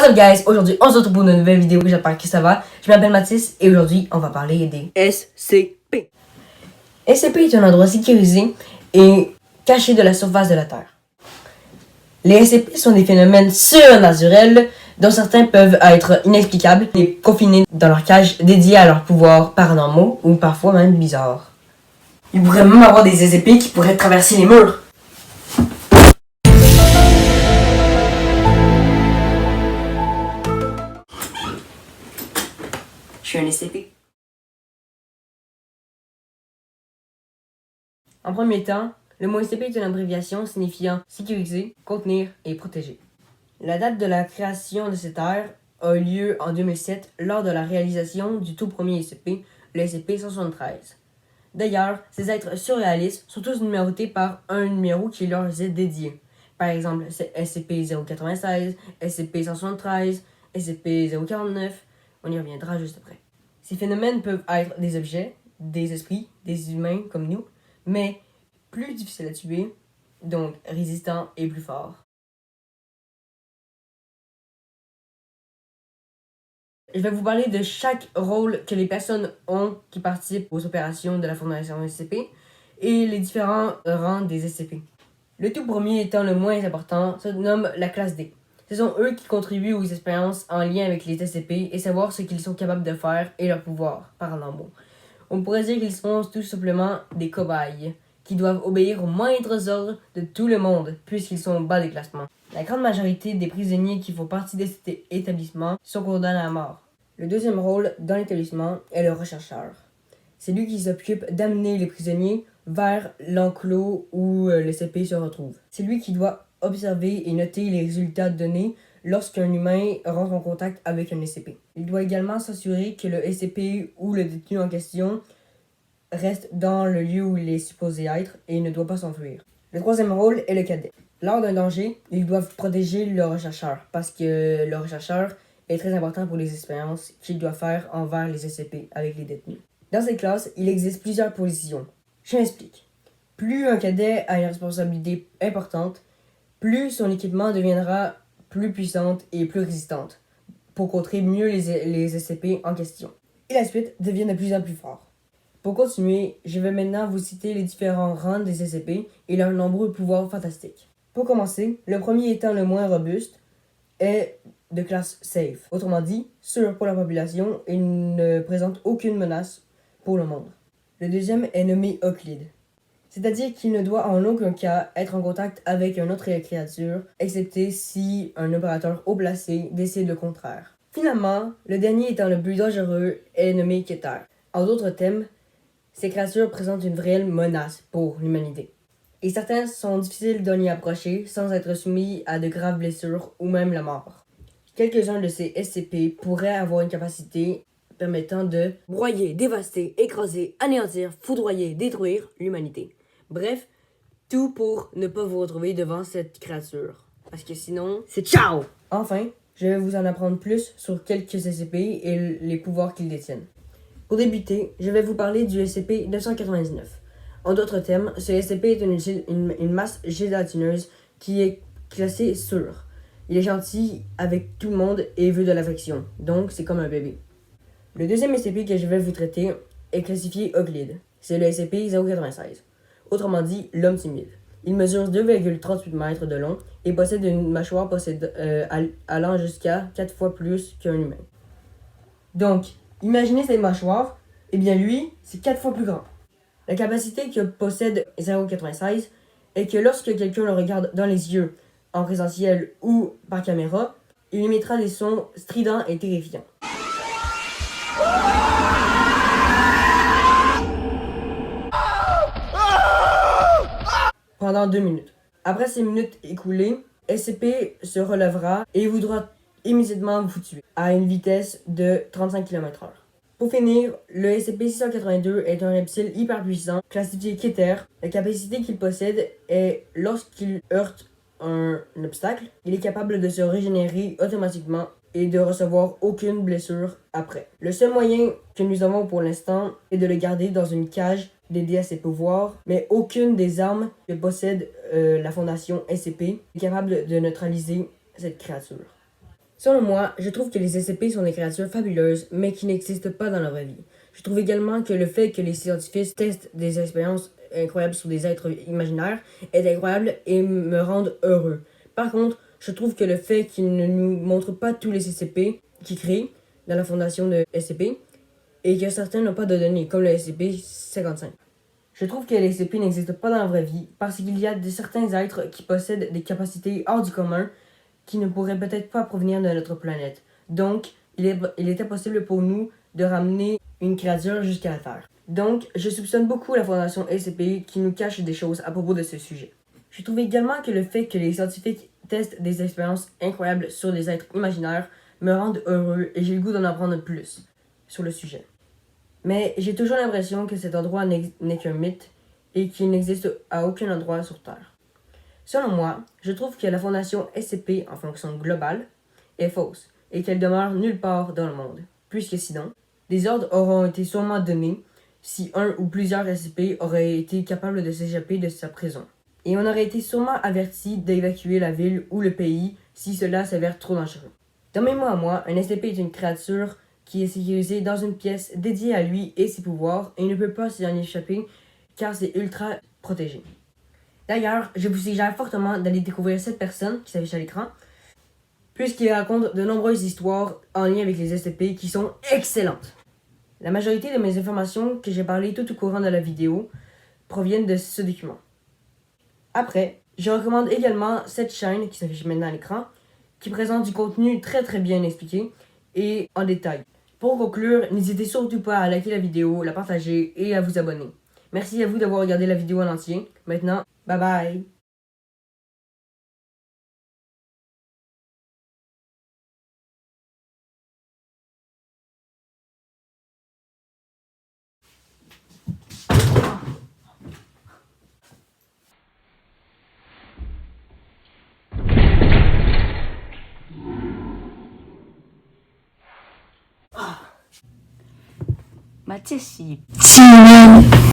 What's up guys, aujourd'hui on se retrouve pour une nouvelle vidéo, j'espère que ça va. Je m'appelle Mathis et aujourd'hui on va parler des SCP. SCP est un endroit sécurisé et caché de la surface de la Terre. Les SCP sont des phénomènes surnaturels dont certains peuvent être inexplicables et confinés dans leur cage dédiée à leurs pouvoirs paranormaux ou parfois même bizarres. Il pourrait même avoir des SCP qui pourraient traverser les murs. Je suis un SCP. En premier temps, le mot SCP est une abréviation signifiant sécuriser, contenir et protéger. La date de la création de cette ère a eu lieu en 2007 lors de la réalisation du tout premier SCP, le SCP-173. D'ailleurs, ces êtres surréalistes sont tous numérotés par un numéro qui leur est dédié. Par exemple, c'est SCP-096, SCP-173, SCP-049. On y reviendra juste après. Ces phénomènes peuvent être des objets, des esprits, des humains comme nous, mais plus difficiles à tuer, donc résistants et plus forts. Je vais vous parler de chaque rôle que les personnes ont qui participent aux opérations de la Fondation SCP et les différents rangs des SCP. Le tout premier étant le moins important se nomme la classe D. Ce sont eux qui contribuent aux expériences en lien avec les SCP et savoir ce qu'ils sont capables de faire et leurs pouvoirs paranormaux. On pourrait dire qu'ils sont tout simplement des cobayes qui doivent obéir aux moindres ordres de tout le monde puisqu'ils sont au bas des classements. La grande majorité des prisonniers qui font partie de cet établissement sont condamnés à mort. Le deuxième rôle dans l'établissement est le rechercheur. C'est lui qui s'occupe d'amener les prisonniers vers l'enclos où le SCP se retrouve. C'est lui qui doit observer et noter les résultats donnés lorsqu'un humain rentre en contact avec un SCP. Il doit également s'assurer que le SCP ou le détenu en question reste dans le lieu où il est supposé être et ne doit pas s'enfuir. Le troisième rôle est le cadet. Lors d'un danger, ils doivent protéger le rechercheur parce que le rechercheur est très important pour les expériences qu'il doit faire envers les SCP avec les détenus. Dans cette classe, il existe plusieurs positions. Je m'explique. Plus un cadet a une responsabilité importante, plus son équipement deviendra plus puissante et plus résistante pour contrer mieux les SCP en question. Et la suite devient de plus en plus fort. Pour continuer, je vais maintenant vous citer les différents rangs des SCP et leurs nombreux pouvoirs fantastiques. Pour commencer, le premier étant le moins robuste est de classe safe, autrement dit, sûr pour la population et ne présente aucune menace pour le monde. Le deuxième est nommé Euclide, c'est-à-dire qu'il ne doit en aucun cas être en contact avec une autre créature, excepté si un opérateur haut placé décide le contraire. Finalement, le dernier étant le plus dangereux est nommé Keter. En d'autres termes, ces créatures présentent une réelle menace pour l'humanité. Et certains sont difficiles d'en y approcher sans être soumis à de graves blessures ou même la mort. Quelques-uns de ces SCP pourraient avoir une capacité permettant de broyer, dévaster, écraser, anéantir, foudroyer, détruire l'humanité. Bref, tout pour ne pas vous retrouver devant cette créature. Parce que sinon, c'est ciao! Enfin, je vais vous en apprendre plus sur quelques SCP et les pouvoirs qu'ils détiennent. Pour débuter, je vais vous parler du SCP-999. En d'autres termes, ce SCP est une masse gélatineuse qui est classée sûre. Il est gentil avec tout le monde et veut de l'affection, donc c'est comme un bébé. Le deuxième SCP que je vais vous traiter est classifié Euclide. C'est le SCP-096. Autrement dit, l'homme timide. Il mesure 2,38 mètres de long et possède une mâchoire allant jusqu'à 4 fois plus qu'un humain. Donc, imaginez cette mâchoire, et bien lui, c'est 4 fois plus grand. La capacité que possède 096 est que lorsque quelqu'un le regarde dans les yeux, en présentiel ou par caméra, il émettra des sons stridents et terrifiants. Pendant 2 minutes. Après ces minutes écoulées, SCP se relèvera et voudra immédiatement vous tuer à une vitesse de 35 km/h. Pour finir, le SCP-682 est un reptile hyper puissant, classifié Keter. La capacité qu'il possède est lorsqu'il heurte un obstacle, il est capable de se régénérer automatiquement et de recevoir aucune blessure après. Le seul moyen que nous avons pour l'instant est de le garder dans une cage dédiée à ses pouvoirs, mais aucune des armes que possède la Fondation SCP est capable de neutraliser cette créature. Selon moi, je trouve que les SCP sont des créatures fabuleuses, mais qui n'existent pas dans la vraie vie. Je trouve également que le fait que les scientifiques testent des expériences incroyables sur des êtres imaginaires est incroyable et me rendent heureux. Par contre, je trouve que le fait qu'ils ne nous montrent pas tous les SCP qu'ils créent dans la fondation de SCP et que certains n'ont pas de données, comme le SCP-55. Je trouve que les SCP n'existent pas dans la vraie vie parce qu'il y a certains êtres qui possèdent des capacités hors du commun qui ne pourraient peut-être pas provenir de notre planète. Donc, il est impossible pour nous de ramener une créature jusqu'à la Terre. Donc, je soupçonne beaucoup la Fondation SCP qui nous cache des choses à propos de ce sujet. Je trouve également que le fait que les scientifiques testent des expériences incroyables sur des êtres imaginaires me rendent heureux et j'ai le goût d'en apprendre plus sur le sujet. Mais j'ai toujours l'impression que cet endroit n'est qu'un mythe et qu'il n'existe à aucun endroit sur Terre. Selon moi, je trouve que la fondation SCP en fonction globale est fausse et qu'elle demeure nulle part dans le monde, puisque sinon, des ordres auront été sûrement donnés si un ou plusieurs SCP auraient été capables de s'échapper de sa prison. Et on aurait été sûrement averti d'évacuer la ville ou le pays si cela s'avère trop dangereux. Dans mes mots à moi, un SCP est une créature qui est sécurisée dans une pièce dédiée à lui et ses pouvoirs et ne peut pas s'y en échapper car c'est ultra protégé. D'ailleurs, je vous suggère fortement d'aller découvrir cette personne qui s'affiche à l'écran, puisqu'il raconte de nombreuses histoires en lien avec les SCP qui sont excellentes. La majorité de mes informations que j'ai parlé tout au courant de la vidéo proviennent de ce document. Après, je recommande également cette chaîne qui s'affiche maintenant à l'écran, qui présente du contenu très très bien expliqué et en détail. Pour conclure, n'hésitez surtout pas à liker la vidéo, la partager et à vous abonner. Merci à vous d'avoir regardé la vidéo en entier. Maintenant, bye bye! 마치 씨. 지면